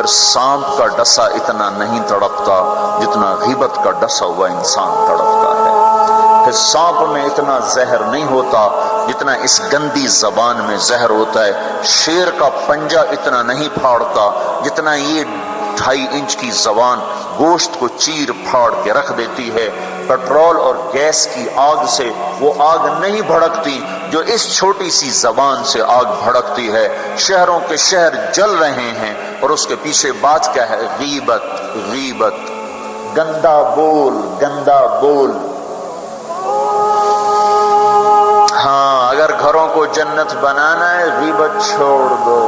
پھر سانپ کا ڈسا اتنا نہیں تڑپتا جتنا غیبت کا ڈسا ہوا انسان تڑپتا ہے۔ پھر سانپ میں اتنا زہر نہیں ہوتا جتنا اس گندی زبان میں زہر ہوتا ہے۔ شیر کا پنجہ اتنا نہیں پھاڑتا جتنا یہ 2.5 انچ کی زبان گوشت کو چیر پھاڑ کے رکھ دیتی ہے۔ پیٹرول اور گیس کی آگ سے وہ آگ نہیں بھڑکتی جو اس چھوٹی سی زبان سے آگ بھڑکتی ہے۔ شہروں کے شہر جل رہے ہیں اور اس کے پیچھے بات کیا ہے؟ غیبت، غیبت، گندا بول، گندا بول۔ ہاں، اگر گھروں کو جنت بنانا ہے غیبت چھوڑ دو۔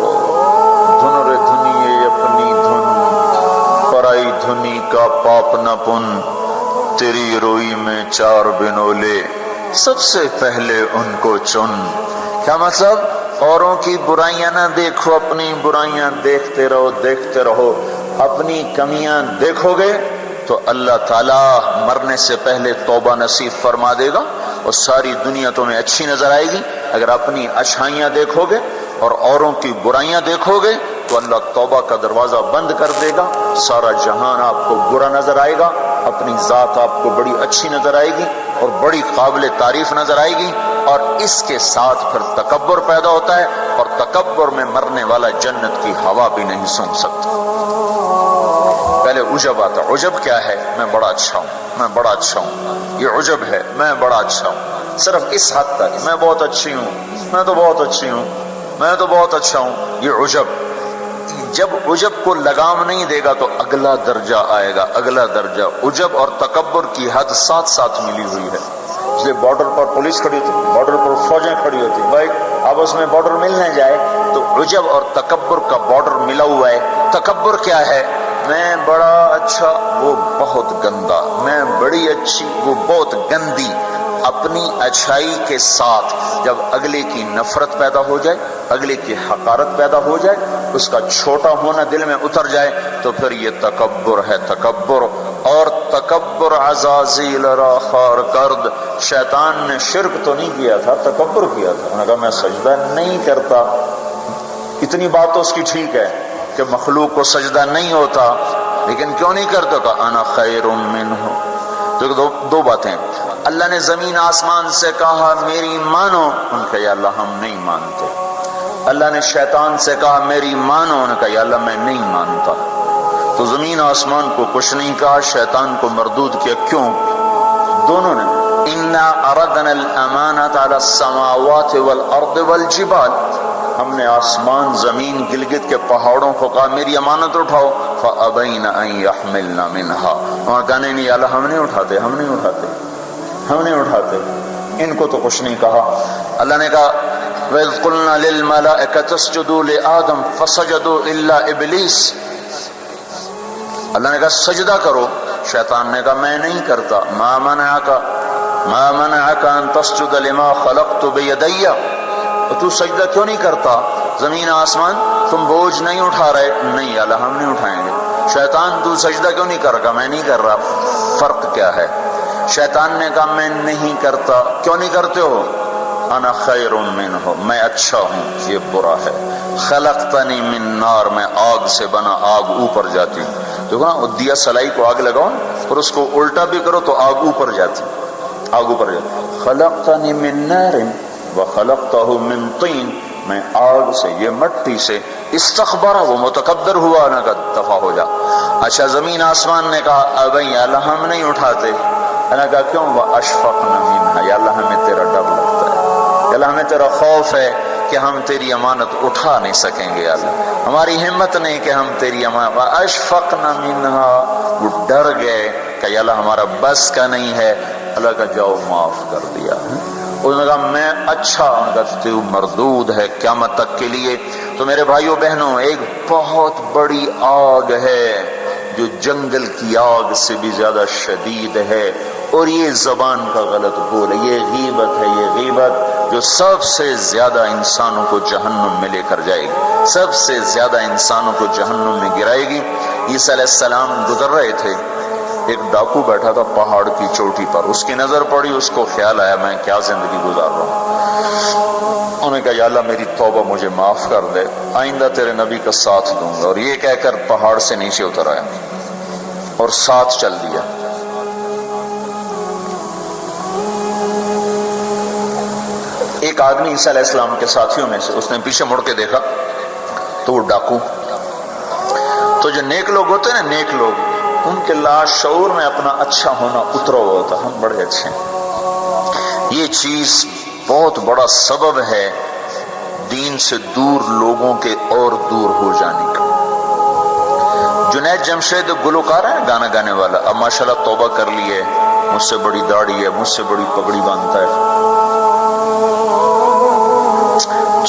دھن رے دھنیے اپنی دھن، پرائی دھنی کا پاپ نہ پن، تیری روئی میں 4 بنولے، سب سے پہلے ان کو چن۔ کیا مطلب؟ اوروں کی برائیاں نہ دیکھو، اپنی برائیاں دیکھتے رہو، دیکھتے رہو۔ اپنی کمیاں دیکھو گے تو اللہ تعالیٰ مرنے سے پہلے توبہ نصیب فرما دے گا اور ساری دنیا تمہیں اچھی نظر آئے گی۔ اگر اپنی اچھائیاں دیکھو گے اور اوروں کی برائیاں دیکھو گے تو اللہ توبہ کا دروازہ بند کر دے گا، سارا جہان آپ کو برا نظر آئے گا، اپنی ذات آپ کو بڑی اچھی نظر آئے گی اور بڑی قابل تعریف نظر آئے گی، اور اس کے ساتھ پھر تکبر پیدا ہوتا ہے، اور تکبر میں مرنے والا جنت کی ہوا بھی نہیں سونگھ سکتا۔ پہلے عجب آتا۔ عجب کیا ہے؟ میں بڑا اچھا ہوں، میں بڑا اچھا ہوں، یہ عجب ہے، میں بڑا اچھا ہوں، صرف اس حد تک، میں بہت اچھی ہوں، میں تو بہت اچھی ہوں، میں تو بہت اچھا ہوں، یہ عجب۔ جب عجب کو لگام نہیں دے گا تو اگلا درجہ آئے گا، اگلا درجہ۔ عجب اور تکبر کی حد ساتھ ساتھ ملی ہوئی ہے۔ اس لیے بارڈر پر پولیس کھڑی ہوتی، بارڈر پر فوجیں کھڑی ہوتی، بھائی آپس میں بارڈر ملنے جائے تو عجب اور تکبر کا بارڈر ملا ہوا ہے۔ تکبر کیا ہے؟ میں بڑا اچھا، وہ بہت گندا، میں بڑی اچھی، وہ بہت گندی۔ اپنی اچھائی کے ساتھ جب اگلے کی نفرت پیدا ہو جائے، اگلے کی حقارت پیدا ہو جائے، اس کا چھوٹا ہونا دل میں اتر جائے تو پھر یہ تکبر ہے، تکبر۔ اور تکبر عزازیل را خار کرد۔ شیطان نے شرک تو نہیں کیا تھا، تکبر کیا تھا۔ انہوں نے کہا میں سجدہ نہیں کرتا۔ اتنی بات تو اس کی ٹھیک ہے کہ مخلوق کو سجدہ نہیں ہوتا، لیکن کیوں نہیں کرتا؟ کہا انا خیر منہ۔ تو دو باتیں، اللہ نے زمین آسمان سے کہا میری مانو، ان کا یا اللہ ہم نہیں مانتے۔ اللہ نے شیطان سے کہا میری مانو، ان کا یا اللہ میں نہیں مانتا۔ تو زمین آسمان کو کچھ نہیں کہا، شیطان کو مردود کیا۔ کیوں؟ دونوں نے انا اردنا الامانۃ علی السماوات والارض والجبال، ہم نے آسمان، زمین، گلگت کے پہاڑوں کو کہا میری امانت اٹھاؤ، فابین ان یحملن منھا، اور کہنے نہیں اللہ ہم نہیں اٹھاتے، ہم نہیں اٹھاتے، ہم نہیں اٹھاتے، ان کو تو کچھ نہیں کہا۔ اللہ نے کہا وَإِذْ قُلْنَا لِلْمَلَائِكَةِ اسْجُدُوا لِآدَمَ فَسَجَدُوا إِلَّا إِبْلِيسَ، اللہ نے کہا سجدہ کرو، شیطان نے کہا میں نہیں کرتا۔ مَا مَنَعَكَ أَن تَسْجُدَ لِمَا خَلَقْتُ بِيَدَيَّ، تو سجدہ کیوں نہیں کرتا؟ زمین آسمان تم بوجھ نہیں اٹھا رہے؟ نہیں اللہ ہم نہیں اٹھائیں گے۔ شیطان تو سجدہ کیوں نہیں کر رہا؟ میں نہیں کر رہا۔ فرق کیا ہے؟ شیطان نے کہا میں نہیں کرتا۔ کیوں نہیں کرتے ہو؟ انا خیر منہ، میں اچھا ہوں، یہ برا ہے۔ خلقتنی من نار، میں آگ سے بنا، آگ اوپر جاتی۔ دیکھو نا، دیا سلائی کو آگ لگاؤ اور اس کو الٹا بھی کرو تو آگ اوپر جاتی، آگ اوپر جاتی۔ خلقتنی من نار وخلقتہ من طین، میں آگ سے، یہ مٹی سے۔ استخبرہ، وہ متکبر ہوا، نہ کہا دفع ہو جا۔ اچھا زمین آسمان نے کہا ابھی اللہ ہم نہیں اٹھاتے۔ اللہ کہا کیوں؟ واشفقنا منھا، یا اللہ ہمیں تیرا ڈر لگتا ہے، یا اللہ ہمیں تیرا خوف ہے کہ ہم تیری امانت اٹھا نہیں سکیں گے، اللہ ہماری ہمت نہیں کہ ہم تیری امانت۔ واشفقنا منھا، وہ ڈر گئے کہ یا اللہ ہمارا بس کا نہیں ہے۔ اللہ کا جاؤ معاف کر دیا۔ انہوں نے کہا میں اچھا، ان کا تو مردود ہے قیامت تک کے لیے۔ تو میرے بھائیوں بہنوں، ایک بہت بڑی آگ ہے جو جنگل کی آگ سے بھی زیادہ شدید ہے، اور یہ زبان کا غلط بول ہے، یہ غیبت ہے، یہ غیبت جو سب سے زیادہ انسانوں کو جہنم میں لے کر جائے گی، سب سے زیادہ انسانوں کو جہنم میں گرائے گی۔ عیسیٰ علیہ السلام گزر رہے تھے، ایک ڈاکو بیٹھا تھا پہاڑ کی چوٹی پر، اس کی نظر پڑی، اس کو خیال آیا میں کیا زندگی گزار رہا ہوں۔ انہوں نے کہا یا اللہ میری توبہ مجھے معاف کر دے، آئندہ تیرے نبی کا ساتھ دوں گا، اور یہ کہہ کر پہاڑ سے نیچے اتر آیا اور ساتھ چل دیا۔ ایک آدمی عیسیٰ علیہ السلام کے ساتھیوں میں سے، اس نے پیچھے مڑ کے دیکھا تو وہ ڈاکو، تو جو نیک لوگ ہوتے ہیں نا، نیک لوگ، ان کے لاشعور میں اپنا اچھا ہونا اترا ہوا ہوتا، ہم بڑے اچھے ہیں۔ یہ چیز بہت بڑا سبب ہے دین سے دور لوگوں کے اور دور ہو جانے کا۔ جنید جمشید گلوکار ہے، گانا گانے والا، اب ماشاءاللہ توبہ کر لی ہے، مجھ سے بڑی داڑھی ہے، مجھ سے بڑی پگڑی باندھتا ہے۔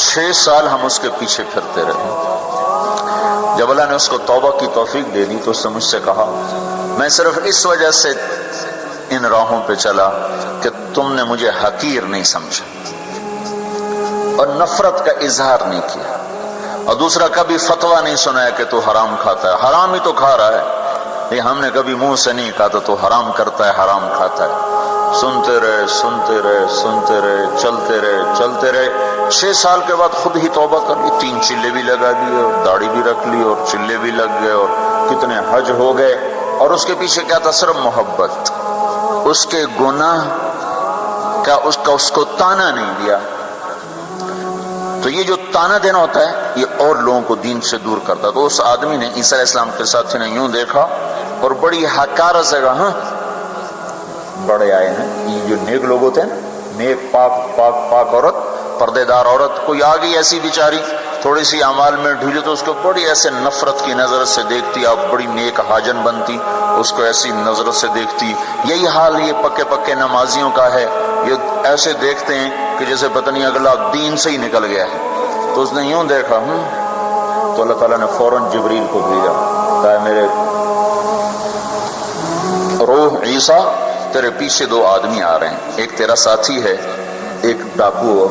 6 سال ہم اس کے پیچھے پھرتے رہے۔ جب اللہ نے اس کو توبہ کی توفیق دے دی تو اس نے مجھ سے کہا میں صرف اس وجہ سے ان راہوں پہ چلا کہ تم نے مجھے حقیر نہیں سمجھا اور نفرت کا اظہار نہیں کیا، اور دوسرا کبھی فتویٰ نہیں سنایا کہ تو حرام کھاتا ہے، حرام ہی تو کھا رہا ہے، یہ ہم نے کبھی منہ سے نہیں کہا تو حرام کرتا ہے، حرام کھاتا ہے۔ سنتے رہے سنتے رہے سنتے رہے، چلتے رہے چلتے رہے۔ 6 سال کے بعد خود ہی توبہ کر لی، 3 چلے بھی لگا دیے اور داڑھی بھی رکھ لی اور چلے بھی لگ گئے اور کتنے حج ہو گئے، اور اس کے پیچھے کیا تھا؟ صرف محبت۔ اس کے گناہ کا اس کو تانا نہیں دیا۔ تو یہ جو تانا دینا ہوتا ہے یہ اور لوگوں کو دین سے دور کرتا ہے۔ تو اس آدمی نے، عیسیٰ علیہ السلام کے ساتھی نے یوں دیکھا اور بڑی حقارت سے کہا ہاں بڑے آئے ہیں، یہ جو نیک لوگ ہوتے ہیں نا، نیک پاک پاک پاک عورت، پردے دار عورت، کوئی آ گئی ایسی بیچاری تھوڑی سی اعمال میں ڈھیلی تو اس کو بڑی ایسے نفرت کی نظر سے دیکھتی، آپ بڑی نیک حاجن بنتی، اس کو ایسی نظر سے دیکھتی۔ یہی حال یہ پکے پکے نمازیوں کا ہے، یہ ایسے دیکھتے ہیں کہ جیسے پتہ نہیں اگلا دین سے ہی نکل گیا ہے۔ تو اس نے یوں دیکھا تو اللہ تعالیٰ نے فوراً جبریل کو بھیجا، کہا میرے روح عیسیٰ تیرے پیچھے 2 آدمی آ رہے ہیں، ایک تیرا ساتھی ہے، ایک ڈاکو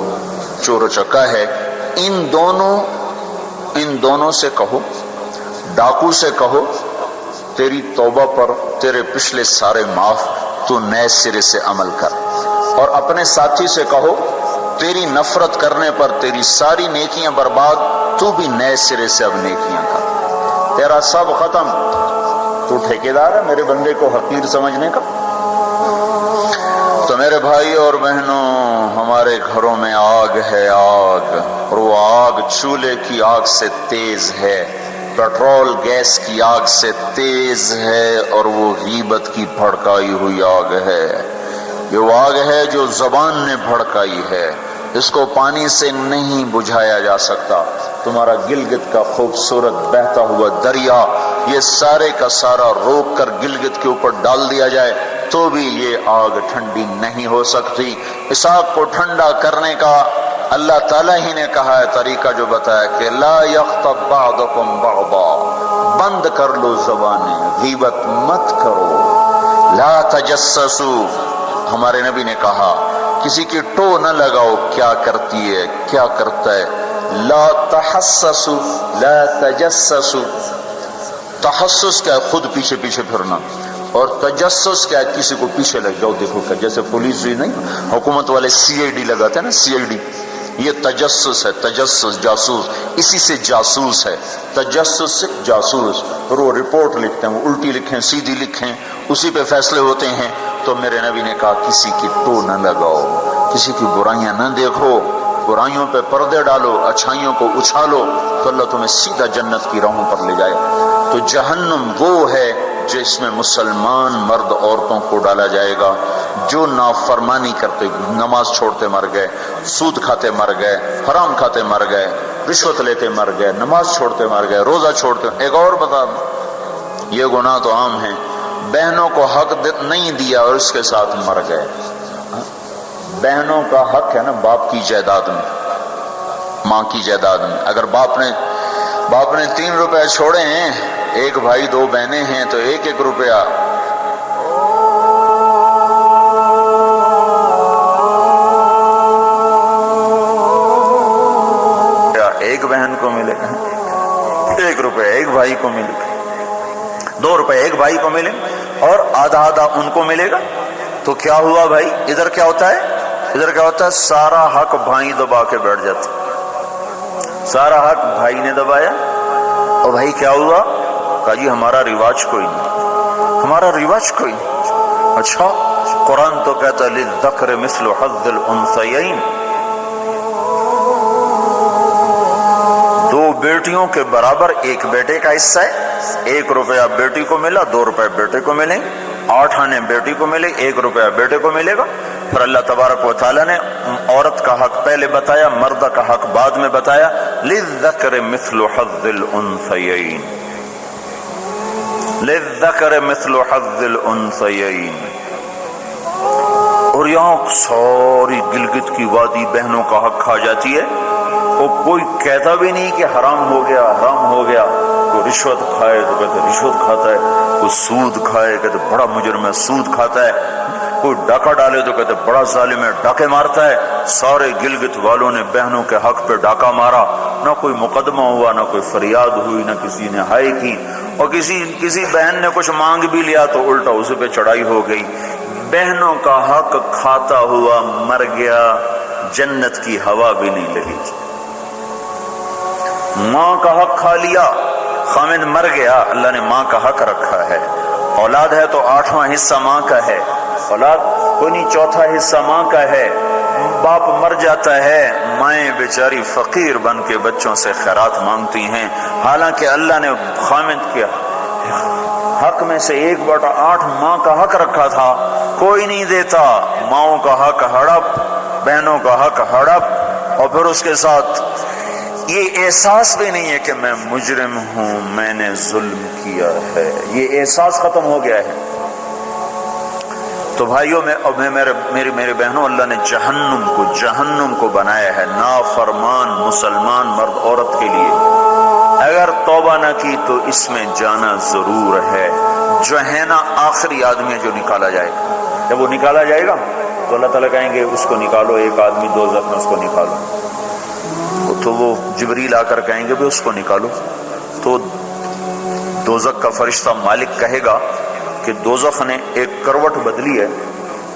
چور و چکا ہے، ان دونوں سے کہو، ڈاکو سے کہو تیری توبہ پر تیرے پچھلے سارے معاف، تو نئے سرے سے عمل کر، اور اپنے ساتھی سے کہو تیری نفرت کرنے پر تیری ساری نیکیاں برباد، تو بھی نئے سرے سے اب نیکیاں کر، تیرا سب ختم، تو ٹھیکیدار ہے میرے بندے کو حقیر سمجھنے کا۔ تو میرے بھائی اور بہنوں، ہمارے گھروں میں آگ ہے، آگ، اور وہ آگ چولہے کی آگ سے تیز ہے، پیٹرول گیس کی آگ سے تیز ہے، اور وہ غیبت کی بھڑکائی ہوئی آگ ہے۔ یہ وہ آگ ہے جو زبان نے بھڑکائی ہے، اس کو پانی سے نہیں بجھایا جا سکتا۔ تمہارا گلگت کا خوبصورت بہتا ہوا دریا یہ سارے کا سارا روک کر گلگت کے اوپر ڈال دیا جائے تو بھی یہ آگ ٹھنڈی نہیں ہو سکتی۔ اس آگ کو ٹھنڈا کرنے کا اللہ تعالیٰ ہی نے کہا ہے طریقہ، جو بتایا کہ لا یغتب بعضکم بعضا، بند کر لو زبانیں، غیبت مت کرو، لا تجسسوا، ہمارے نبی نے کہا کسی کی ٹو نہ لگاؤ، کیا کرتی ہے کیا کرتا ہے، لا تحسسوا لا تجسسوا، تحسس کیا ہے؟ خود پیچھے پیچھے پھرنا، اور تجسس کیا ہے؟ کسی کو پیچھے لگ جاؤ، دیکھو کیا، جیسے پولیس ہی نہیں حکومت والے CID لگاتے ہیں نا، CID، یہ تجسس ہے، تجسس جاسوس، اسی سے جاسوس ہے، تجسس سے جاسوس، اور وہ رپورٹ لکھتے ہیں، وہ الٹی لکھیں سیدھی لکھیں، اسی پہ فیصلے ہوتے ہیں۔ تو میرے نبی نے کہا کسی کی ٹو نہ لگاؤ، کسی کی برائیاں نہ دیکھو، برائیوں پہ پردے ڈالو، اچھائیوں کو اچھالو، تو اللہ تمہیں سیدھا جنت کی راہوں پر لے جائے۔ تو جہنم وہ ہے جس میں مسلمان مرد عورتوں کو ڈالا جائے گا جو نافرمانی کرتے، نماز چھوڑتے مر گئے، سود کھاتے مر گئے، حرام کھاتے مر گئے، رشوت لیتے مر گئے، نماز چھوڑتے مر گئے، روزہ چھوڑتے۔ ایک اور بتا دوں، یہ گناہ تو عام ہیں، بہنوں کو حق نہیں دیا اور اس کے ساتھ مر گئے۔ بہنوں کا حق ہے نا باپ کی جائیداد میں، ماں کی جائیداد میں، اگر باپ نے 3 روپے چھوڑے ہیں، ایک بھائی 2 بہنیں ہیں تو 1 روپیہ، ایک بہن کو ملے گا 1 روپیہ، ایک بھائی کو ملے گا۔ 2 روپے ایک بھائی کو ملیں اور آدھا آدھا ان کو ملے گا. تو کیا ہوا بھائی؟ ادھر کیا ہوتا ہے سارا حق بھائی دبا کے بیٹھ جاتا. سارا حق بھائی نے دبایا اور بھائی کیا ہوا؟ کہا جی ہمارا رواج کوئی نہیں. اچھا قرآن تو کہتا ہے للذکر مثل حظ الانثیین، 2 بیٹیوں کے برابر ایک بیٹے کا حصہ ہے. 1 روپیہ بیٹی کو ملا، 2 روپے بیٹے کو ملیں، 8 آنے بیٹی کو ملے، 1 روپیہ بیٹے کو ملے گا. پھر اللہ تبارک و تعالیٰ نے عورت کا حق پہلے بتایا، مرد کا حق بعد میں بتایا. للذکر مثل حظ الانثیین، للذکر مثل حظ الانثیین. اور یہاں ساری گلگت کی وادی بہنوں کا حق کھا جاتی ہے، اور کوئی کہتا بھی نہیں کہ حرام ہو گیا. کوئی رشوت کھائے تو کہتے رشوت کھاتا ہے، کوئی سود کھائے کہتے بڑا مجرم ہے سود کھاتا ہے، کوئی ڈاکہ ڈالے تو کہتے بڑا ظالم ہے ڈاکے مارتا ہے. سارے گلگت والوں نے بہنوں کے حق پہ ڈاکہ مارا، نہ کوئی مقدمہ ہوا، نہ کوئی فریاد ہوئی، نہ کسی نے ہائے کی. اور کسی بہن نے کچھ مانگ بھی لیا تو الٹا اس پہ چڑھائی ہو گئی. بہنوں کا حق کھاتا ہوا مر گیا، جنت کی ہوا بھی نہیں لگی. ماں کا حق کھا لیا، خامد مر گیا، اللہ نے ماں کا حق رکھا ہے. اولاد ہے تو 8واں حصہ ماں کا ہے، اولاد کوئی نہیں 4تھا حصہ ماں کا ہے. باپ مر جاتا ہے، مائیں بیچاری فقیر بن کے بچوں سے خیرات مانگتی ہیں، حالانکہ اللہ نے خامد کیا حق میں سے 1/8 ماں کا حق رکھا تھا، کوئی نہیں دیتا. ماؤں کا حق ہڑپ، بہنوں کا حق ہڑپ، اور پھر اس کے ساتھ یہ احساس بھی نہیں ہے کہ میں مجرم ہوں، میں نے ظلم کیا ہے. یہ احساس ختم ہو گیا ہے. تو بھائیوں میری بہنوں، اللہ نے جہنم کو بنایا ہے نافرمان مسلمان مرد عورت کے لیے. اگر توبہ نہ کی تو اس میں جانا ضرور ہے. جو ہے نا آخری آدمی جو نکالا جائے گا، جب وہ نکالا جائے گا تو اللہ تعالیٰ کہیں گے اس کو نکالو، ایک آدمی دوزخ میں اس کو نکالو. تو وہ جبریل آ کر کہیں گے بھی اس کو نکالو. تو دوزخ کا فرشتہ مالک کہے گا کہ دوزخ نے ایک کروٹ بدلی ہے،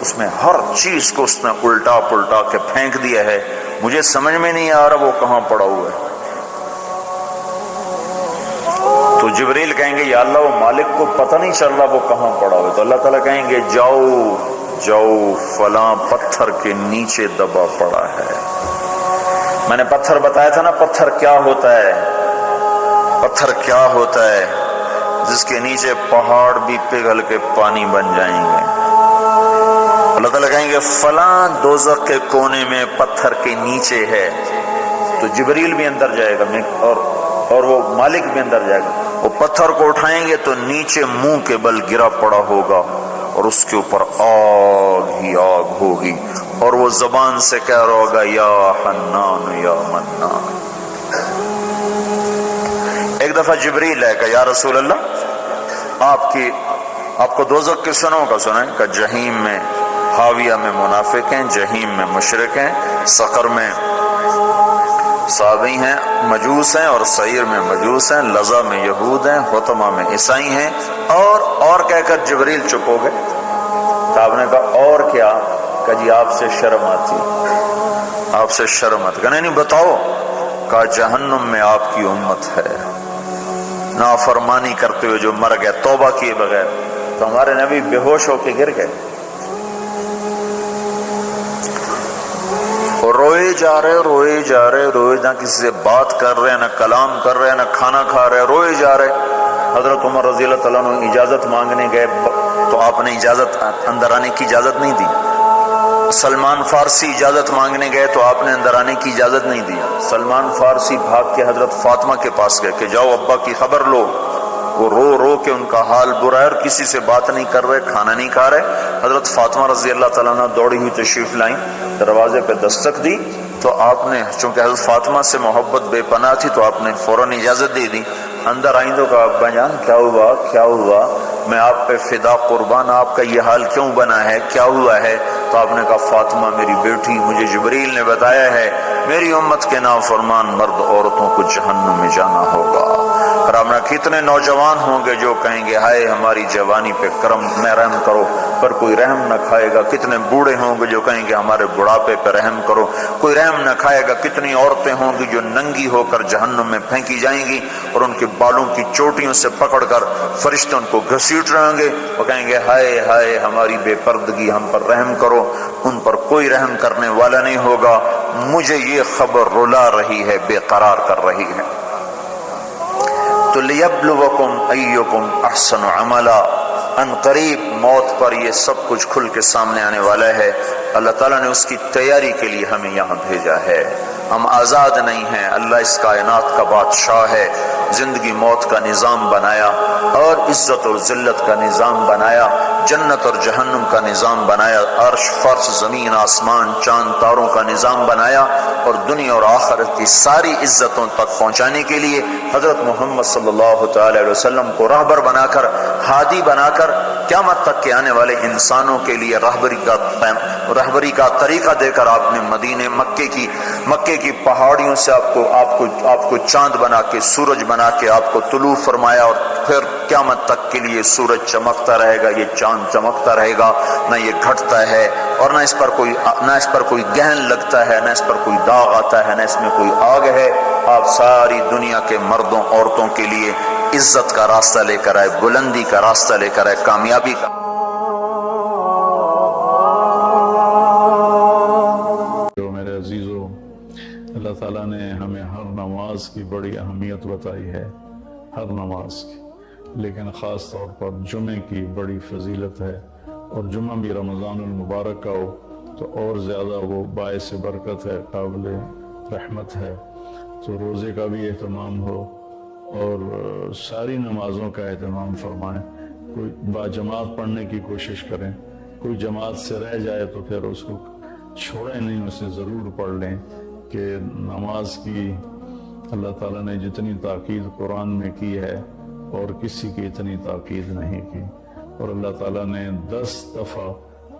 اس میں ہر چیز کو اس نے الٹا پلٹا کے پھینک دیا ہے، مجھے سمجھ میں نہیں آ رہا وہ کہاں پڑا ہوا ہے. تو جبریل کہیں گے یا اللہ وہ مالک کو پتہ نہیں چل رہا وہ کہاں پڑا ہوا ہے. تو اللہ تعالیٰ کہیں گے جاؤ فلاں پتھر کے نیچے دبا پڑا ہے. میں نے پتھر بتایا تھا نا، پتھر کیا ہوتا ہے جس کے نیچے پہاڑ بھی پگھل کے پانی بن جائیں گے. اللہ تعالیٰ کہیں گے فلاں دوزخ کے کونے میں پتھر کے نیچے ہے. تو جبریل بھی اندر جائے گا اور وہ مالک بھی اندر جائے گا. وہ پتھر کو اٹھائیں گے تو نیچے منہ کے بل گرا پڑا ہوگا اور اس کے اوپر آگ ہی آگ ہوگی، اور وہ زبان سے کہہ رہا ہوگا یا حنان یا منان. ایک دفعہ جبریل ہے کہ یا رسول اللہ آپ کو دوزخ کے سنوں کا سنائیں. کہ جہیم میں حاویہ میں منافق ہیں، جہیم میں مشرک ہیں، سقر میں صابئی ہیں مجوس ہیں، اور سعیر میں مجوس ہیں، لظہ میں یہود ہیں، حطمہ میں عیسائی ہیں. اور کہہ کر جبریل چپ ہو گئے. تو آپ نے کہا اور کیا؟ کہ جی آپ سے شرم آتی، آپ سے شرم آتی. کہ نہیں بتاؤ. کہا جہنم میں آپ کی امت ہے، نافرمانی کرتے ہوئے جو مر گئے توبہ کیے بغیر. تو ہمارے نبی بے ہوش ہو کے گر گئے اور روئے جا رہے، نہ کسی سے بات کر رہے، نہ کلام کر رہے، نہ کھانا کھا رہے، روئے جا رہے. حضرت عمر رضی اللہ تعالیٰ عنہ اجازت مانگنے گئے تو آپ نے اندر آنے کی اجازت نہیں دی. سلمان فارسی اجازت مانگنے گئے تو آپ نے اندر آنے کی اجازت نہیں دی. سلمان فارسی بھاگ کے حضرت فاطمہ کے پاس گئے کہ جاؤ ابا کی خبر لو. وہ رو کے ان کا حال برا ہے اور کسی سے بات نہیں کر رہے، کھانا نہیں کھا رہے. حضرت فاطمہ رضی اللہ تعالیٰ عنہ دوڑی ہوئی تشریف لائیں، دروازے پہ دستک دی تو آپ نے، چونکہ حضرت فاطمہ سے محبت بے پناہ تھی، تو آپ نے فوراً اجازت دے دی. اندر آئیں تو کہا ابا جان کیا ہوا، میں آپ پہ فدا قربان، آپ کا یہ حال کیوں بنا ہے، کیا ہوا ہے؟ تو آپ نے کہا فاطمہ میری بیٹی، مجھے جبریل نے بتایا ہے میری امت کے نافرمان مرد عورتوں کو جہنم میں جانا ہوگا. اور آپ نے کتنے نوجوان ہوں گے جو کہیں گے ہائے ہماری جوانی پہ کرم میں رحم کرو، پر کوئی رحم نہ کھائے گا۔ کتنے بوڑھے ہوں گے جو کہیں گے ہمارے بڑھاپے پہ رحم کرو، کوئی رحم نہ کھائے گا۔ کتنی عورتیں ہوں گی جو ننگی ہو کر جہنم میں پھینکی جائیں گی اور ان کے بالوں کی چوٹیوں سے پکڑ کر فرشتے ان کو گھسیٹ رہے ہوں گے، وہ کہیں گے ہائے ہائے ہماری بے پردگی، ہم پر رحم کرو۔ ان پر کوئی رحم کرنے والا نہیں ہوگا۔ مجھے یہ خبر رلا رہی ہے، بے قرار کر رہی ہے۔ تو لِيَبْلُوَكُمْ أَيُّكُمْ أَحْسَنُ عَمَلًا، ان قریب موت پر یہ سب کچھ کھل کے سامنے آنے والا ہے۔ اللہ تعالیٰ نے اس کی تیاری کے لیے ہمیں یہاں بھیجا ہے۔ ہم آزاد نہیں ہیں، اللہ اس کائنات کا بادشاہ ہے۔ زندگی موت کا نظام بنایا اور عزت اور ذلت کا نظام بنایا، جنت اور جہنم کا نظام بنایا، عرش فرش زمین آسمان چاند تاروں کا نظام بنایا، اور دنیا اور آخرت کی ساری عزتوں تک پہنچانے کے لیے حضرت محمد صلی اللہ تعالی علیہ وسلم کو راہبر بنا کر، ہادی بنا کر، قیامت تک کے آنے والے انسانوں کے لیے رہبری کا طریقہ دے کر آپ نے مدینے مکے کی پہاڑیوں سے آپ کو چاند بنا کے، سورج بنا کے آپ کو طلوع فرمایا، اور پھر قیامت تک کے لیے سورج چمکتا رہے گا، یہ چاند چمکتا رہے گا، نہ یہ گھٹتا ہے، اور نہ اس پر کوئی گہن لگتا ہے، نہ اس پر کوئی داغ آتا ہے، نہ اس میں کوئی آگ ہے۔ آپ ساری دنیا کے مردوں عورتوں کے لیے عزت کا راستہ لے کر آئے، بلندی کا راستہ لے کر آئے، کامیابی کا۔ جو میرے عزیزو، اللہ تعالیٰ نے ہمیں ہر نماز کی بڑی اہمیت بتائی ہے، ہر نماز کی، لیکن خاص طور پر جمعے کی بڑی فضیلت ہے، اور جمعہ بھی رمضان المبارک کا ہو تو اور زیادہ وہ باعث برکت ہے، قابل رحمت ہے۔ تو روزے کا بھی اہتمام ہو اور ساری نمازوں کا اہتمام فرمائیں، کوئی باجماعت پڑھنے کی کوشش کریں، کوئی جماعت سے رہ جائے تو پھر اس کو چھوڑیں نہیں، اسے ضرور پڑھ لیں، کہ نماز کی اللہ تعالیٰ نے جتنی تاکید قرآن میں کی ہے اور کسی کی اتنی تاکید نہیں کی، اور اللہ تعالیٰ نے 10 دفعہ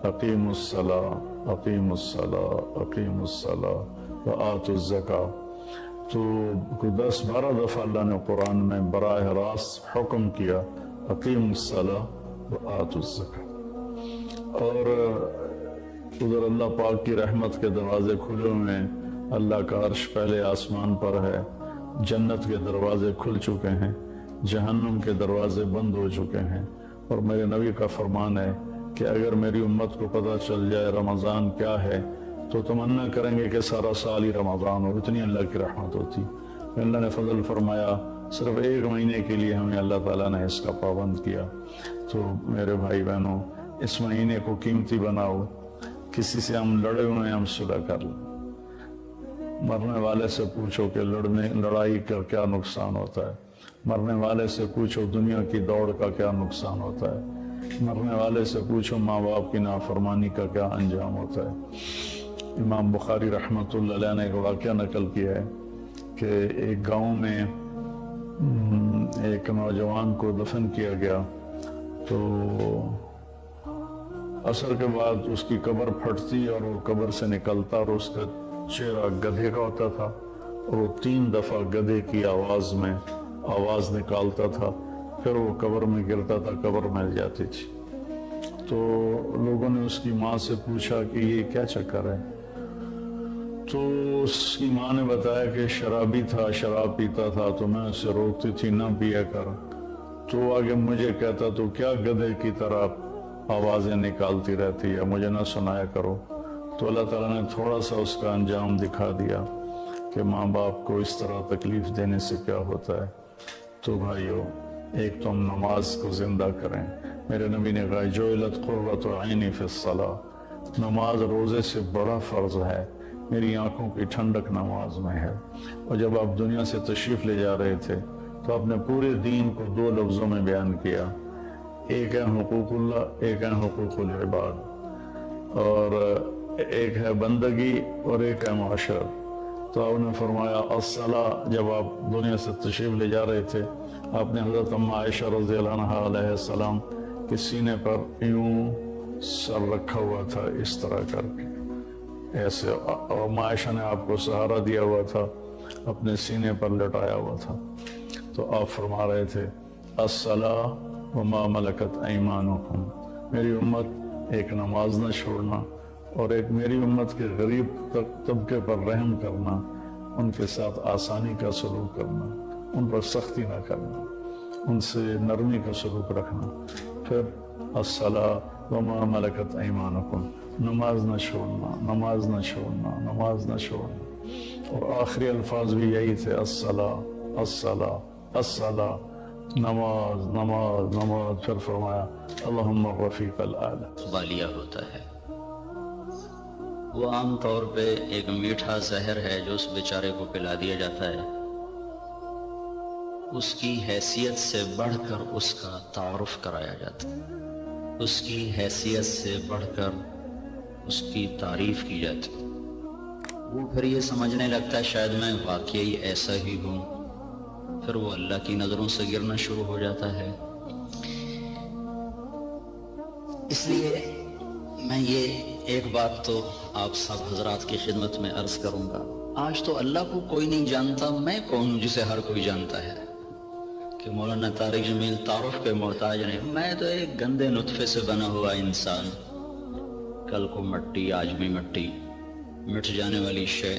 اقیموا الصلاۃ اقیموا الصلاۃ اقیموا الصلاۃ وآتوا الزکاۃ، تو 10-12 دفعہ اللہ نے قرآن میں براہ راست حکم کیا اقیموا الصلاۃ وآتوا الزکاۃ۔ اور ادھر اللہ پاک کی رحمت کے دروازے کھلے ہوئے ہیں، اللہ کا عرش پہلے آسمان پر ہے، جنت کے دروازے کھل چکے ہیں، جہنم کے دروازے بند ہو چکے ہیں، اور میرے نبی کا فرمان ہے کہ اگر میری امت کو پتہ چل جائے رمضان کیا ہے تو تمنا کریں گے کہ سارا سال ہی رمضان ہو، اتنی اللہ کی رحمت ہوتی۔ اللہ نے فضل فرمایا، صرف 1 مہینے کے لیے ہمیں اللہ تعالیٰ نے اس کا پابند کیا۔ تو میرے بھائی بہنوں، اس مہینے کو قیمتی بناؤ، کسی سے ہم لڑے ہوئے ہیں ہم صلح کر لیں، مرنے والے سے پوچھو کہ لڑائی کا کیا نقصان ہوتا ہے، مرنے والے سے پوچھو دنیا کی دوڑ کا کیا نقصان ہوتا ہے، مرنے والے سے پوچھو ماں باپ کی نافرمانی کا کیا انجام ہوتا ہے۔ امام بخاری رحمۃ اللہ علیہ نے ایک واقعہ نقل کیا ہے کہ ایک گاؤں میں ایک نوجوان کو دفن کیا گیا، تو عصر کے بعد اس کی قبر پھٹتی اور وہ قبر سے نکلتا، اور اس کا چہرہ گدھے کا ہوتا تھا، اور وہ 3 دفعہ گدھے کی آواز نکالتا تھا، پھر وہ قبر میں گرتا تھا، قبر مل جاتی تھی۔ تو لوگوں نے اس کی ماں سے پوچھا کہ یہ کیا چکر ہے؟ تو اس کی ماں نے بتایا کہ شرابی تھا، شراب پیتا تھا، تو میں اسے روکتی تھی نہ پیا کر، تو آگے مجھے کہتا تو کیا گدھے کی طرح آوازیں نکالتی رہتی ہے، مجھے نہ سنایا کرو۔ تو اللہ تعالیٰ نے تھوڑا سا اس کا انجام دکھا دیا کہ ماں باپ کو اس طرح تکلیف دینے سے کیا ہوتا ہے۔ تو بھائیو، ایک تو ہم نماز کو زندہ کریں۔ میرے نبی نے کہا جعلت قرۃ عینی فی الصلاۃ، نماز روزے سے بڑا فرض ہے، میری آنکھوں کی ٹھنڈک نماز میں ہے۔ اور جب آپ دنیا سے تشریف لے جا رہے تھے تو آپ نے پورے دین کو 2 لفظوں میں بیان کیا، ایک ہے حقوق اللہ، ایک ہے حقوق العباد، اور ایک ہے بندگی اور ایک ہے معاشرت۔ تو آپ نے فرمایا الصلاۃ، جب آپ دنیا سے تشریف لے جا رہے تھے آپ نے حضرت ام عائشہ رضی اللہ عنہا علیہ السلام کے سینے پر یوں سر رکھا ہوا تھا، اس طرح کر کے ایسے، اور عائشہ نے آپ کو سہارا دیا ہوا تھا، اپنے سینے پر لٹایا ہوا تھا۔ تو تو آپ فرما رہے تھے الصلاۃ وما ملکت ایمانکم، میری امت ایک نماز نہ چھوڑنا اور ایک میری امت کے غریب طبقے پر رحم کرنا، ان کے ساتھ آسانی کا سلوک کرنا، ان پر سختی نہ کرنا، ان سے نرمی کا سلوک رکھنا۔ پھر الصلاۃ وما ملکت ایمانکم، نماز نہ چھوڑنا، نماز نہ چھوڑنا، نماز نہ چھوڑنا، اور آخری الفاظ بھی یہی تھے الصلاۃ الصلاۃ الصلاۃ، نماز نماز نماز۔ پھر فرمایا اللہم الرفیق الاعلی۔ بالیا ہوتا ہے، وہ عام طور پہ ایک میٹھا زہر ہے جو اس بیچارے کو پلا دیا جاتا ہے، اس کی حیثیت سے بڑھ کر اس کا تعارف کرایا جاتا ہے، اس کی حیثیت سے بڑھ کر اس کی تعریف کی جاتی ہے، وہ پھر یہ سمجھنے لگتا ہے شاید میں واقعی ایسا ہی ہوں، پھر وہ اللہ کی نظروں سے گرنا شروع ہو جاتا ہے۔ اس لیے میں یہ ایک بات تو آپ سب حضرات کی خدمت میں عرض کروں گا، آج تو اللہ کو کوئی نہیں جانتا، میں کون ہوں جسے ہر کوئی جانتا ہے کہ مولانا طارق جمیل تعارف کے محتاج نہیں، میں تو ایک گندے نطفے سے بنا ہوا انسان، کل کو مٹی آج بھی مٹی، مٹ جانے والی شے۔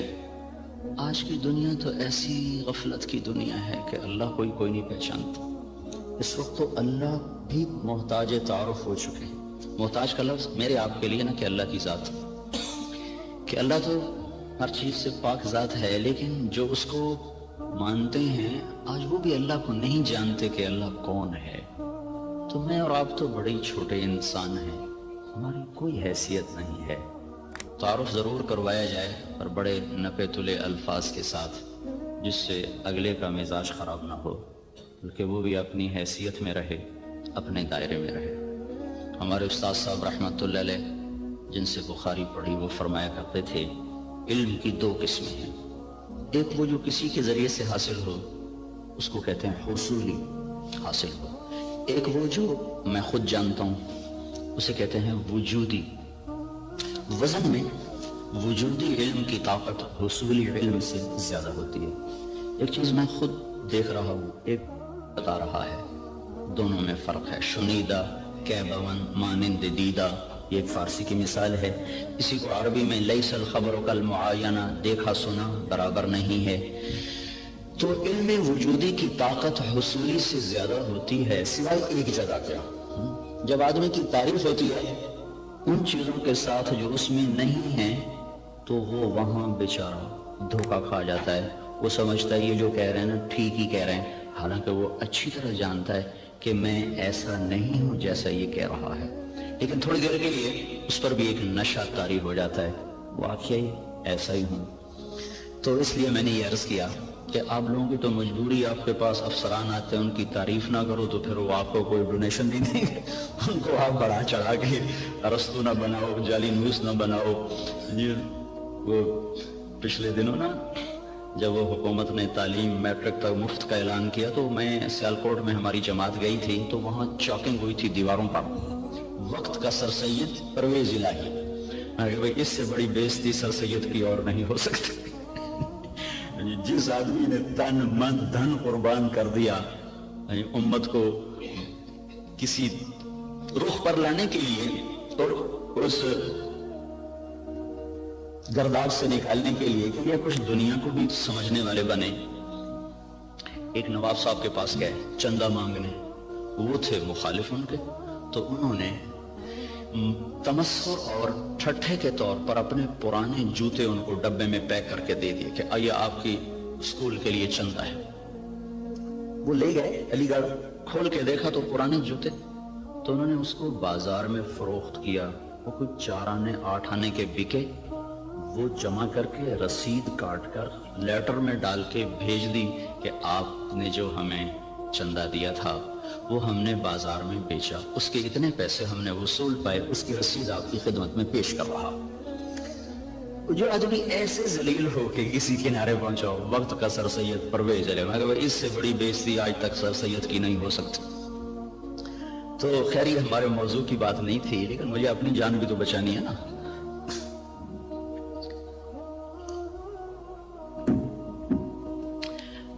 آج کی دنیا تو ایسی غفلت کی دنیا ہے کہ اللہ کوئی نہیں پہچانتا۔ اس وقت تو اللہ بھی محتاج تعارف ہو چکے ہیں۔ محتاج کا لفظ میرے آپ کے لیے نہ کہ اللہ کی ذات، کہ اللہ تو ہر چیز سے پاک ذات ہے، لیکن جو اس کو مانتے ہیں آج وہ بھی اللہ کو نہیں جانتے کہ اللہ کون ہے۔ تو میں اور آپ تو بڑے چھوٹے انسان ہیں، ہماری کوئی حیثیت نہیں ہے۔ تعارف ضرور کروایا جائے پر بڑے نپے تلے الفاظ کے ساتھ، جس سے اگلے کا مزاج خراب نہ ہو، بلکہ وہ بھی اپنی حیثیت میں رہے، اپنے دائرے میں رہے۔ ہمارے استاد صاحب رحمۃ اللہ علیہ جن سے بخاری پڑھی وہ فرمایا کرتے تھے علم کی دو قسمیں ہیں، ایک وہ جو کسی کے ذریعے سے حاصل ہو، اس کو کہتے ہیں حصولی حاصل ہو، ایک وہ جو میں خود جانتا ہوں، اسے کہتے ہیں وجودی۔ وزن میں وجودی علم کی طاقت حصولی علم سے زیادہ ہوتی ہے۔ ایک چیز میں خود دیکھ رہا ہوں، ایک بتا رہا ہے، دونوں میں فرق ہے۔ شنیدہ کہ بون مانند دیدہ، یہ ایک فارسی کی مثال ہے، اسی کو عربی میں لیس الخبر کالمعاینہ، دیکھا سنا برابر نہیں ہے۔ تو علم وجودی کی طاقت حصولی سے زیادہ ہوتی ہے، سوائے ایک جگہ کیا، جب آدمی کی تعریف ہوتی ہے ان چیزوں کے ساتھ جو اس میں نہیں ہیں، تو وہ وہاں بیچارہ دھوکہ کھا جاتا ہے، وہ سمجھتا ہے یہ جو کہہ رہے ہیں نا ٹھیک ہی کہہ رہے ہیں، حالانکہ وہ اچھی طرح جانتا ہے کہ میں ایسا نہیں ہوں جیسا یہ کہہ رہا ہے، لیکن تھوڑی دیر کے لیے اس پر بھی ایک نشہ طاری ہو جاتا ہے، واقعی ایسا ہی ہوں۔ تو اس لیے میں نے یہ عرض کیا کہ آپ لوگوں کی تو مجبوری، آپ کے پاس افسران آتے ہیں، ان کی تعریف نہ کرو تو پھر وہ آپ کو کوئی ڈونیشن نہیں دیں گے، ان کو آپ بڑھا چڑھا کے ارسطو نہ بناؤ، جعلی نیوز نہ بناؤ۔ یہ وہ پچھلے دنوں نا جب وہ حکومت نے تعلیم میٹرک تک مفت کا اعلان کیا تو میں سیالکوٹ میں ہماری جماعت گئی تھی، تو وہاں چاکنگ ہوئی تھی دیواروں پر، وقت کا سر سید پرویز الہی، بھائی اس سے بڑی بے عزتی سر سید کی اور نہیں ہو سکتی۔ جس آدمی نے تن من دھن قربان کر دیا امت کو کسی رخ پر لانے کے لیے اور اس گرداب سے نکالنے کے لیے کہ یہ کچھ دنیا کو بھی سمجھنے والے بنے۔ ایک نواب صاحب کے پاس گئے چندہ مانگنے، وہ تھے مخالف ان کے، تو انہوں نے تمسخر اور ٹھٹھے کے طور پر اپنے پرانے جوتے ان کو ڈبے میں پیک کر کے دے دیے کہ آئیے آپ کی اسکول کے لیے چندہ ہے۔ وہ لے گئے علی گڑھ، کھول کے دیکھا تو پرانے جوتے، تو انہوں نے اس کو بازار میں فروخت کیا، وہ کچھ 4 آنے 8 آنے کے بکے، وہ جمع کر کے رسید کاٹ کر لیٹر میں ڈال کے بھیج دی کہ آپ نے جو ہمیں چندہ دیا تھا وہ ہم نے بازار میں بیچا، اس کے اتنے پیسے ہم نے وصول پائے، اس کی رسید آپ کی خدمت میں پیش کر رہا۔ جو آدمی ایسے ذلیل ہو کے کسی کنارے پہنچاؤ، وقت کا سر سید پرویز الہی، مگر اس سے بڑی بے عزتی آج تک سر سید کی نہیں ہو سکتی۔ تو خیر یہ ہمارے موضوع کی بات نہیں تھی، لیکن مجھے اپنی جان بھی تو بچانی ہے نا۔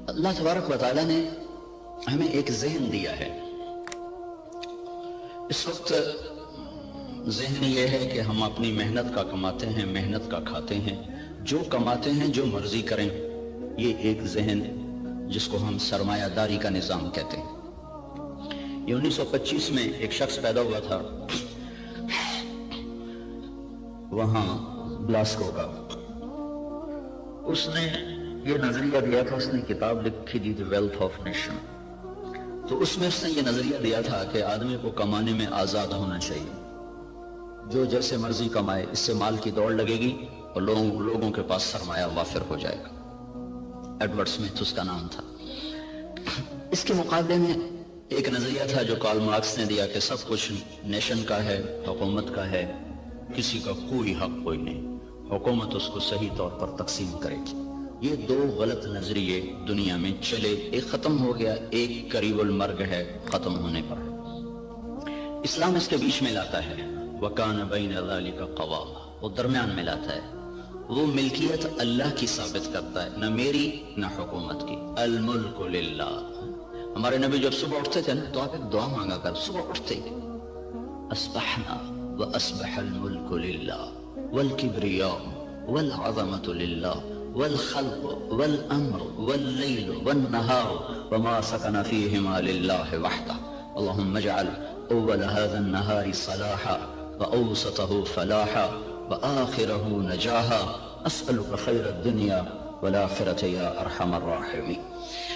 اللہ تبارک و تعالیٰ نے ہمیں ایک ذہن دیا ہے. اس وقت ذہن یہ ہے کہ ہم اپنی محنت کا کماتے ہیں، محنت کا کھاتے ہیں، جو کماتے ہیں جو مرضی کریں. یہ ایک ذہن جس کو ہم سرمایہ داری کا نظام کہتے ہیں. یہ 1925 میں ایک شخص پیدا ہوا تھا وہاں گلاسکو کا. اس نے یہ نظریہ دیا تھا، اس نے کتاب لکھی تھی دی ویلتھ آف نیشن. تو اس میں اس نے یہ نظریہ دیا تھا کہ آدمی کو کمانے میں آزاد ہونا چاہیے، جو جیسے مرضی کمائے، اس سے مال کی دوڑ لگے گی اور لوگوں کے پاس سرمایہ وافر ہو جائے گا. ایڈورڈ سمتھ اس کا نام تھا. اس کے مقابلے میں ایک نظریہ تھا جو کارل مارکس نے دیا کہ سب کچھ نیشن کا ہے، حکومت کا ہے، کسی کا کوئی حق کوئی نہیں، حکومت اس کو صحیح طور پر تقسیم کرے گی. یہ دو غلط نظریے دنیا میں چلے، ایک ختم ہو گیا، ایک قریب المرگ ہے ختم ہونے پر. اسلام اس کے بیچ میں لاتا ہے، وَكَانَ بَيْنَ ذَلِكَ قَوَامًا، وہ درمیان میں لاتا ہے. وہ ملکیت اللہ کی ثابت کرتا ہے، نہ میری نہ حکومت کی. الملک للہ. ہمارے نبی جب صبح اٹھتے تھے نا تو آپ ایک دعا مانگا کر صبح اٹھتے ہی، اصبحنا واصبح الملک للہ والکبریاء والعظمت للہ والخلق والامر واللیل والنہار وما سکن فیہما للہ وحدہ. اللہم اجعل اول هذا النہار صلاحا واوسطہ فلاحا وآخرہ نجاحا اسألک خیر الدنیا والآخرة یا ارحم الراحمین.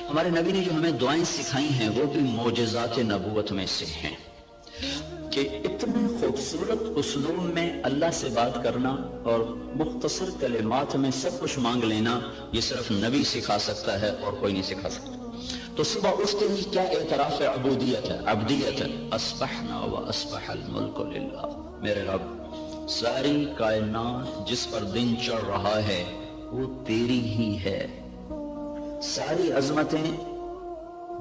ہمارے نبی نے جو ہمیں دعائیں سکھائی ہیں وہ بھی معجزات نبوت میں سے ہیں کہ اتنے خوبصورت اسلوب میں اللہ سے بات کرنا اور مختصر کلمات میں سب کچھ مانگ لینا، یہ صرف نبی سکھا سکتا ہے اور کوئی نہیں سکھا سکتا. تو صبح اٹھتے ہی کیا اعتراف ہے؟ عبودیت ہے، عبدیت ہے. اصبحنا واصبح الملک للہ. میرے رب، ساری کائنات جس پر دن چڑھ رہا ہے وہ تیری ہی ہے. ساری عظمتیں،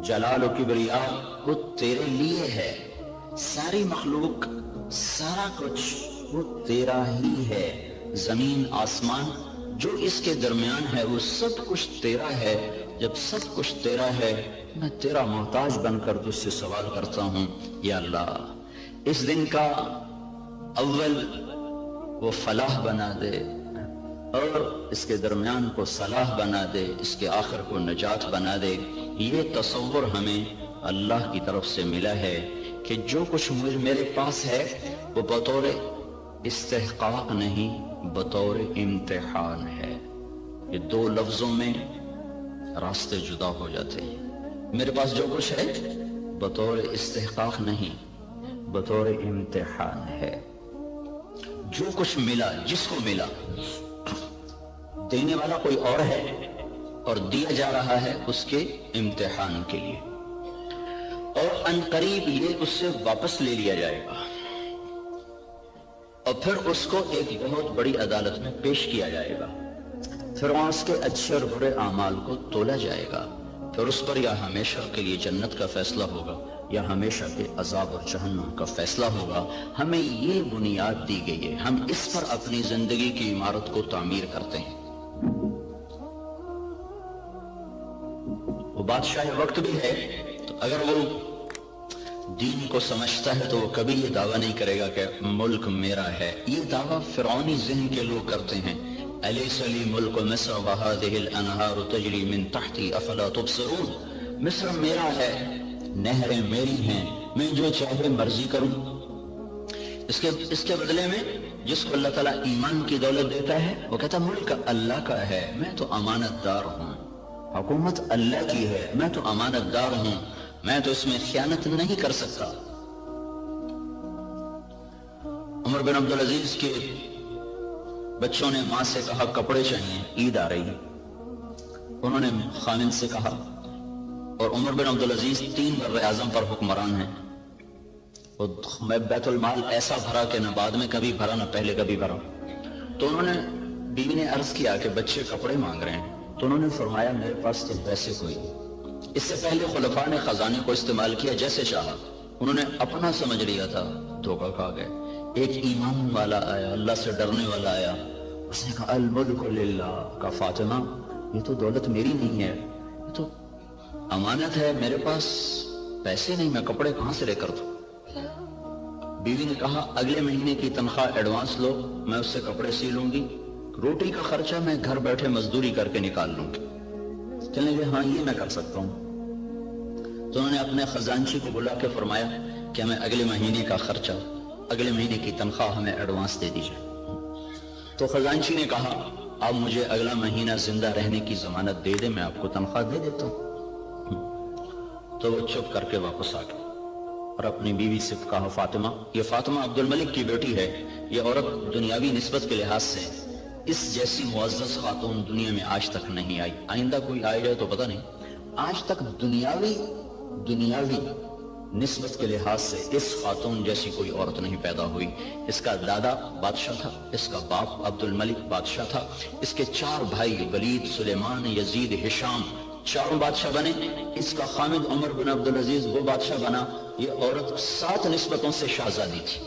جلال و کبریاء وہ تیرے لیے ہے. ساری مخلوق، سارا کچھ وہ تیرا ہی ہے. زمین آسمان جو اس کے درمیان ہے وہ سب کچھ تیرا ہے. جب سب کچھ تیرا ہے میں تیرا محتاج بن کر تجھ سے سوال کرتا ہوں، یا اللہ اس دن کا اول وہ فلاح بنا دے اور اس کے درمیان کو صلاح بنا دے، اس کے آخر کو نجات بنا دے. یہ تصور ہمیں اللہ کی طرف سے ملا ہے کہ جو کچھ میرے پاس ہے وہ بطور استحقاق نہیں، بطور امتحان ہے. یہ دو لفظوں میں راستے جدا ہو جاتے ہیں. میرے پاس جو کچھ ہے بطور استحقاق نہیں، بطور امتحان ہے. جو کچھ ملا، جس کو ملا، دینے والا کوئی اور ہے اور دیا جا رہا ہے اس کے امتحان کے لیے، اور ان قریب یہ اس سے واپس لے لیا جائے گا اور پھر اس کو ایک بہت بڑی عدالت میں پیش کیا جائے گا. پھر وہاں اس کے اچھے اور برے اعمال کو تولا جائے گا. پھر اس پر یا ہمیشہ کے لیے جنت کا فیصلہ ہوگا یا ہمیشہ کے عذاب اور جہنم کا فیصلہ ہوگا. ہمیں یہ بنیاد دی گئی ہے، ہم اس پر اپنی زندگی کی عمارت کو تعمیر کرتے ہیں. وہ بادشاہ وقت بھی ہے تو اگر وہ دین کو سمجھتا ہے تو وہ کبھی یہ دعویٰ نہیں کرے گا کہ ملک میرا ہے. یہ دعویٰ فرعونی ذہن کے لوگ کرتے ہیں. الیس لی ملک مصر وہذہ الانہار تجری من تحتی افلا تبصرون. مصر میرا ہے، نہریں میری ہیں، میں جو چاہے مرضی کروں. اس کے بدلے میں جس کو اللہ تعالیٰ ایمان کی دولت دیتا ہے وہ کہتا ملک اللہ کا ہے، میں تو امانت دار ہوں. حکومت اللہ کی ہے، میں تو امانت دار ہوں، میں تو اس میں خیانت نہیں کر سکتا. عمر بن عبدالعزیز کے بچوں نے ماں سے کہا کپڑے چاہیے، عید آ رہی ہے. انہوں نے خامند سے کہا، اور عمر بن عبدالعزیز 3 بر اعظم پر حکمران ہیں. میں بیت المال ایسا بھرا کہ نہ بعد میں کبھی بھرا نہ پہلے کبھی بھرا. تو انہوں نے بیوی نے عرض کیا کہ بچے کپڑے مانگ رہے ہیں. تو انہوں نے فرمایا میرے پاس تو پیسے کوئی نہیں. اس سے پہلے خلفاء نے خزانے کو استعمال کیا جیسے چاہا. انہوں نے اپنا سمجھ لیا تھا، دھوکہ کھا گئے. ایک ایمان والا آیا، اللہ سے ڈرنے والا آیا، اس نے کہا الملک للہ. کا فاطمہ یہ تو دولت میری نہیں ہے، یہ تو امانت ہے، میرے پاس پیسے نہیں، میں کپڑے کہاں سے لے کر دوں؟ بیوی نے کہا اگلے مہینے کی تنخواہ ایڈوانس لو، میں اس سے کپڑے سی لوں گی، روٹی کا خرچہ میں گھر بیٹھے مزدوری کر کے نکال لوں گی۔ کہنے لگے ہاں یہ میں کر سکتا ہوں۔ تو انہوں نے اپنے خزانچی کو بلا کے فرمایا کہ ہمیں اگلے مہینے کا خرچہ، اگلے مہینے کی تنخواہ ہمیں ایڈوانس دے دیجیے۔ تو خزانچی نے کہا آپ مجھے اگلا مہینہ زندہ رہنے کی ضمانت دے دیں، میں آپ کو تنخواہ دے دیتا ہوں۔ تو وہ چپ کر کے واپس آ گئے اور اپنی بیوی سے کہا فاطمہ، یہ فاطمہ عبد الملک کی بیٹی ہے، یہ عورت دنیاوی نسبت کے لحاظ سے اس جیسی معزز خاتون دنیا میں آج تک نہیں آئی، آئندہ کوئی آئے جائے تو پتہ نہیں، آج تک دنیاوی نسبت کے لحاظ سے اس خاتون جیسی کوئی عورت نہیں پیدا ہوئی۔ اس کا دادا بادشاہ تھا، اس کا باپ عبد الملک بادشاہ تھا، اس کے 4 بھائی ولید، سلیمان، یزید، ہشام، چاروں بادشاہ بنے، اس کا خامد عمر بن عبدالعزیز وہ بادشاہ بنا۔ یہ عورت 7 نسبتوں سے شہزادی تھی،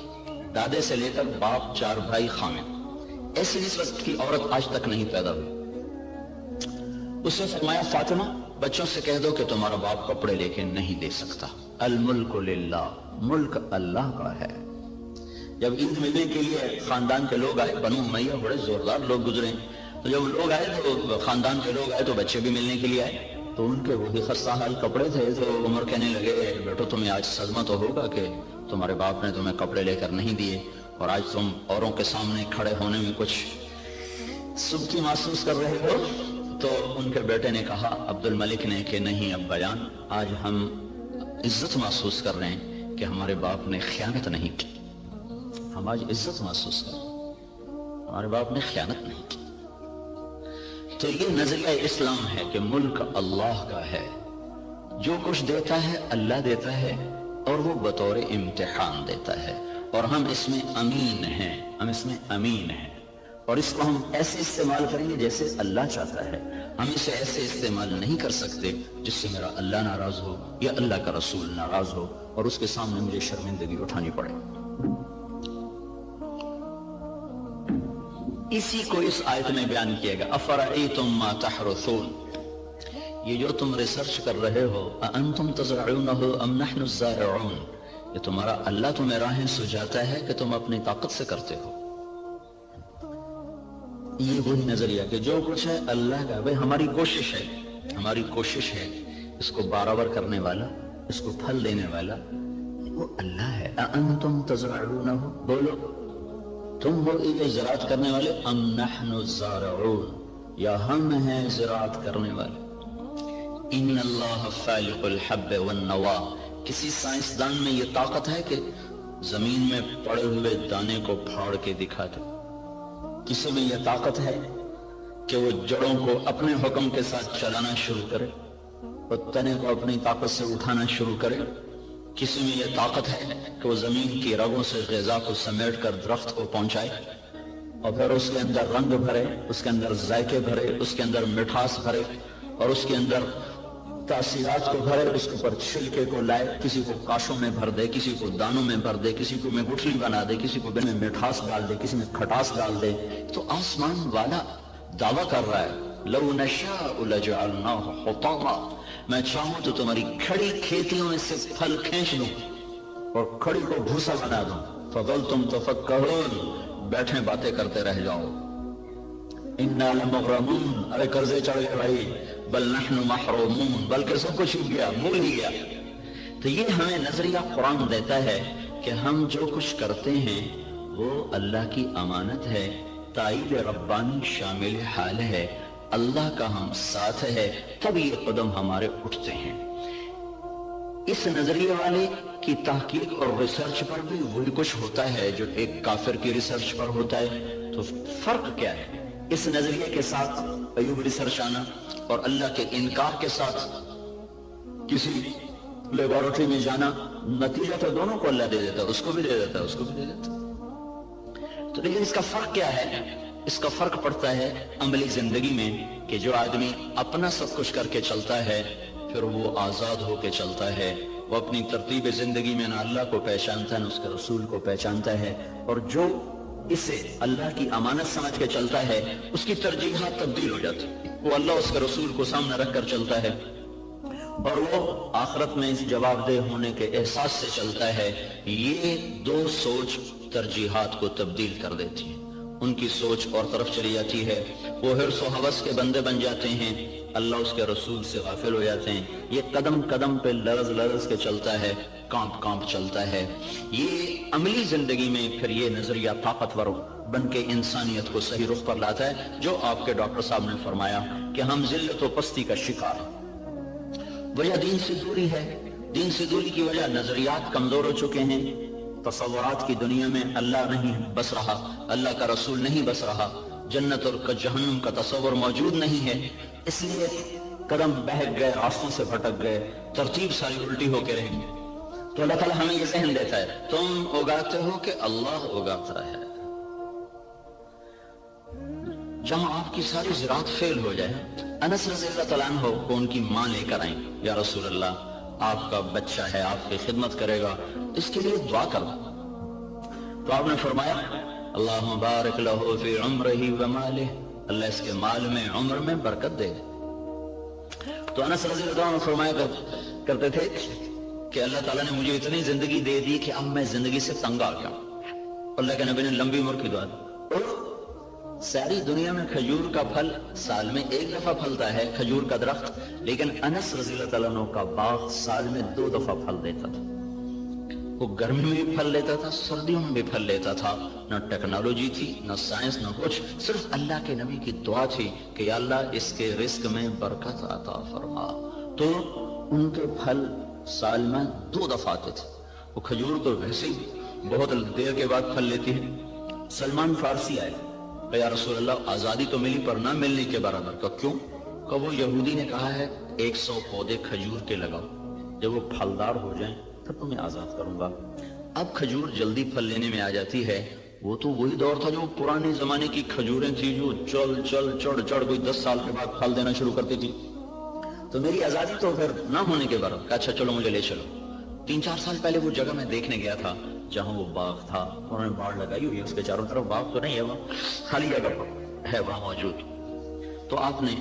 دادے سے لے کر باپ، 4 بھائی، خامد، ایسی نسبت کی عورت آج تک نہیں پیدا ہوئی۔ اس نے فرمایا فاطمہ بچوں سے کہہ دو کہ تمہارا باپ کپڑے لے کے نہیں دے سکتا، الملک للہ، ملک اللہ کا ہے۔ جب عید ملنے کے لیے خاندان کے لوگ آئے، بنو امیہ بڑے زوردار لوگ گزرے، تو جب لوگ آئے تو خاندان کے لوگ آئے تو بچے بھی ملنے کے لیے آئے، تو ان کے وہی خستہ حال کپڑے تھے۔ تو عمر کہنے لگے بیٹو تمہیں آج صدمہ تو ہوگا کہ تمہارے باپ نے تمہیں کپڑے لے کر نہیں دیے، اور آج تم اوروں کے سامنے کھڑے ہونے میں کچھ سبکی محسوس کر رہے ہو۔ تو ان کے بیٹے نے کہا عبد الملک نے کہ نہیں ابا جان، آج ہم عزت محسوس کر رہے ہیں کہ ہمارے باپ نے خیانت نہیں کی، ہم آج عزت محسوس کر رہے ہیں، ہمارے باپ نے خیانت نہیں کی۔ تو یہ نظریہ اسلام ہے کہ ملک اللہ کا ہے، جو کچھ دیتا ہے اللہ دیتا ہے، اور وہ بطور امتحان دیتا ہے، اور ہم اس میں امین ہیں، ہم اس میں امین ہیں، اور اس کو ہم ایسے استعمال کریں گے جیسے اللہ چاہتا ہے، ہم اسے ایسے استعمال نہیں کر سکتے جس سے میرا اللہ ناراض ہو یا اللہ کا رسول ناراض ہو اور اس کے سامنے مجھے شرمندگی اٹھانی پڑے۔ اسی کو اس آیت میں بیان کیا گیا افرأیتم ما تحرثون، یہ جو تم ریسرچ کر رہے ہو، اانتم تزرعونہ ام نحن الزارعون، یہ تمہارا اللہ تمہیں راہیں سجاتا ہے کہ تم اپنی طاقت سے کرتے ہو۔ یہ وہی نظریہ کہ جو کچھ ہے اللہ کا، بھئی ہماری کوشش ہے اس کو برابر کرنے والا، اس کو پھل دینے والا وہ اللہ ہے۔ اانتم تزرعونہ، بولو تم ہو یہ زراعت کرنے والے، ام نحن الزارعون، یا ہم ہیں زراعت کرنے والے۔ ان اللہ فالق الحب والنوا، کسی سائنسدان میں یہ طاقت ہے کہ زمین میں پڑے ہوئے دانے کو پھاڑ کے دکھا دے؟ کسی میں یہ طاقت ہے کہ وہ جڑوں کو اپنے حکم کے ساتھ چلانا شروع کرے، وہ تنے کو اپنی طاقت سے اٹھانا شروع کرے؟ کسی میں یہ طاقت ہے کہ وہ زمین کی رگوں سے غذا کو سمیٹ کر درخت کو پہنچائے اور پھر اس کے اندر رنگ بھرے، اس کے اندر ذائقے بھرے، اس کے اندر مٹھاس بھرے اور اس کے اندر تاثیرات کو بھرے، اس کے اوپر چھلکے کو لائے، کسی کو کاشوں میں بھر دے، کسی کو دانوں میں بھر دے، کسی کو میں گٹھلی بنا دے، کسی کو میں مٹھاس ڈال دے، کسی میں کھٹاس ڈال دے؟ تو آسمان والا دعویٰ کر رہا ہے لو نشاء لجعلناہ حطاما، میں چاہوں تو تمہاری کھڑی کھیتیوں میں سے پھل کھینچ دوں اور کھڑی کو بھوسا بنا دوں، فظلتم تفکرون، بیٹھے باتیں کرتے رہ جاؤ۔ انا لمغرمون، ارے قرضے چڑھ گئے بھائی، بل نحن محرومون، بلکہ سب کچھ چھوٹ گیا، بھول ہی گیا۔ تو یہ ہمیں نظریہ قرآن دیتا ہے کہ ہم جو کچھ کرتے ہیں وہ اللہ کی امانت ہے، تائید ربانی شامل حال ہے، اللہ کا ہم ساتھ ہے، تب یہ قدم ہمارے اٹھتے ہیں۔ اس نظریے والے کی تحقیق اور ریسرچ پر بھی وہی کچھ ہوتا ہے جو ایک کافر کی ریسرچ پر ہوتا ہے۔ تو فرق کیا ہے اس نظریے کے ساتھ ایوب ریسرچ آنا اور اللہ کے انکار کے ساتھ کسی لیبارٹری میں جانا؟ نتیجہ تو دونوں کو اللہ دے دیتا ہے، اس کو بھی دے دیتا ہے، اس کو بھی دے دیتا ہے۔ تو لیکن اس کا فرق کیا ہے؟ اس کا فرق پڑتا ہے عملی زندگی میں کہ جو آدمی اپنا سب کچھ کر کے چلتا ہے پھر وہ آزاد ہو کے چلتا ہے، وہ اپنی ترتیب زندگی میں نہ اللہ کو پہچانتا ہے نہ اس کے رسول کو پہچانتا ہے، اور جو اسے اللہ کی امانت سمجھ کے چلتا ہے اس کی ترجیحات تبدیل ہو جاتی، وہ اللہ اس کے رسول کو سامنے رکھ کر چلتا ہے، اور وہ آخرت میں اس جواب دہ ہونے کے احساس سے چلتا ہے، یہ دو سوچ ترجیحات کو تبدیل کر دیتی ہے، ان کی سوچ اور طرف چلی جاتی ہے، وہ حرص و حوث کے بندے بن جاتے ہیں، اللہ اس کے رسول سے غافل ہو جاتے ہیں، یہ قدم قدم پہ لرز لرز کے چلتا ہے، کانپ کانپ چلتا ہے۔ یہ عملی زندگی میں پھر یہ نظریہ طاقتور بن کے انسانیت کو صحیح رخ پر لاتا ہے، جو آپ کے ڈاکٹر صاحب نے فرمایا کہ ہم ذلت و پستی کا شکار ہیں۔ وجہ دین سے دوری ہے، دین سے دوری کی وجہ نظریات کمزور ہو چکے ہیں، تصورات کی دنیا میں اللہ نہیں بس رہا، اللہ کا رسول نہیں بس رہا، جنت اور جہنم کا تصور موجود نہیں ہے، اس لیے قدم بہک گئے، راستوں سے بھٹک گئے، ترتیب ساری الٹی ہو کے رہ گئی۔ تو اللہ تعالیٰ ہمیں یہ ذہن دیتا ہے، تم اگاتے ہو کہ اللہ اگاتا ہے۔ جہاں آپ کی ساری زراعت فیل ہو جائے، انس رضی اللہ تعالیٰ عنہ کو ان کی ماں لے کر آئیں، یا رسول اللہ آپ کا بچہ ہے، آپ کی خدمت کرے گا، اس کے لیے دعا کرو۔ تو آپ نے فرمایا اللہم بارک لہ فی عمرہ ومالہ، اللہ اس کے مال میں عمر میں برکت دے۔ تو انس رضی اللہ عنہ فرمایا کرتے تھے کہ اللہ تعالیٰ نے مجھے اتنی زندگی دے دی کہ اب میں زندگی سے تنگ آ گیا، اللہ کے نبی نے لمبی عمر کی دعا دی۔ ساری دنیا میں کھجور کا پھل سال میں ایک دفعہ پھلتا ہے، کھجور کا درخت، لیکن انس رضی اللہ تعالیٰ عنہ کا باغ سال میں 2 دفعہ پھل دیتا تھا۔ وہ گرمی میں بھی پھل لیتا تھا، سردیوں میں بھی پھل لیتا تھا، نہ ٹیکنالوجی تھی، نہ سائنس، نہ کچھ، صرف اللہ کے نبی کی دعا تھی کہ یا اللہ اس کے رزق میں برکت عطا فرما۔ تو ان کے پھل سال میں 2 دفعہ آتے تھے۔ وہ کھجور تو ویسے ہی بہت دیر کے بعد پھل لیتی ہے۔ سلمان فارسی آئے کہ یا رسول اللہ آزادی تو ملی پر نہ ملنے کے برابر کا، کیوں؟ کہ وہ یہودی نے کہا ہے 100 پودے کھجور کے لگاؤ، جب وہ پھلدار ہو جائیں تب تمہیں آزاد کروں گا۔ اب کھجور جلدی پھل لینے میں آ جاتی ہے، وہ تو وہی دور تھا جو پرانے زمانے کی کھجوریں تھی جو چڑھ کوئی 10 سال کے بعد پھل دینا شروع کرتی تھی۔ تو میری آزادی تو پھر نہ ہونے کے برابر، اچھا چلو مجھے لے چلو۔ 3-4 سال پہلے وہ جگہ میں دیکھنے گیا تھا جہاں وہ باغ تھا، انہوں نے باڑ لگائی ہوئی ہے، اس کے چاروں طرف باغ تو نہیں ہے، وہ خالی جگہ ہے وہاں موجود۔ تو آپ نے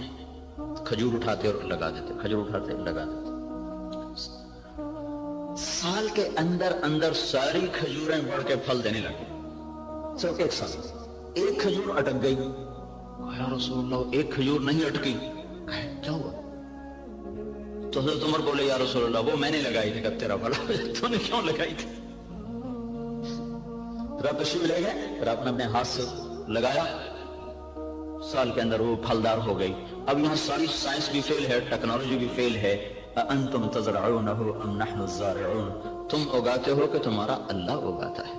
کھجور اٹھاتے اور لگا دیتے، کھجور اٹھاتے لگا دیتے، سال کے اندر اندر ساری کھجوریں بڑھ کے پھل دینے لگے، صرف 1 سال۔ ایک کھجور اٹک گئی، یا رسول اللہ ایک کھجور نہیں اٹکی، کیا ہوا؟ تو حضرت عمر بولے یا رسول اللہ وہ میں نے لگائی تھی، کہ تیرا بھلا تو نے کیوں لگائی تھی؟ پھر آپ تشریف لے گئے، پھر آپ نے اپنے ہاتھ سے لگایا، سال کے اندر وہ پھلدار ہو گئی۔ اب یہاں ساری سائنس بھی فیل ہے، ٹیکنالوجی بھی فیل ہے۔ انتم تزرعونہ ام نحن الزارعون، تم اگاتے ہو کہ تمہارا اللہ اگاتا ہے؟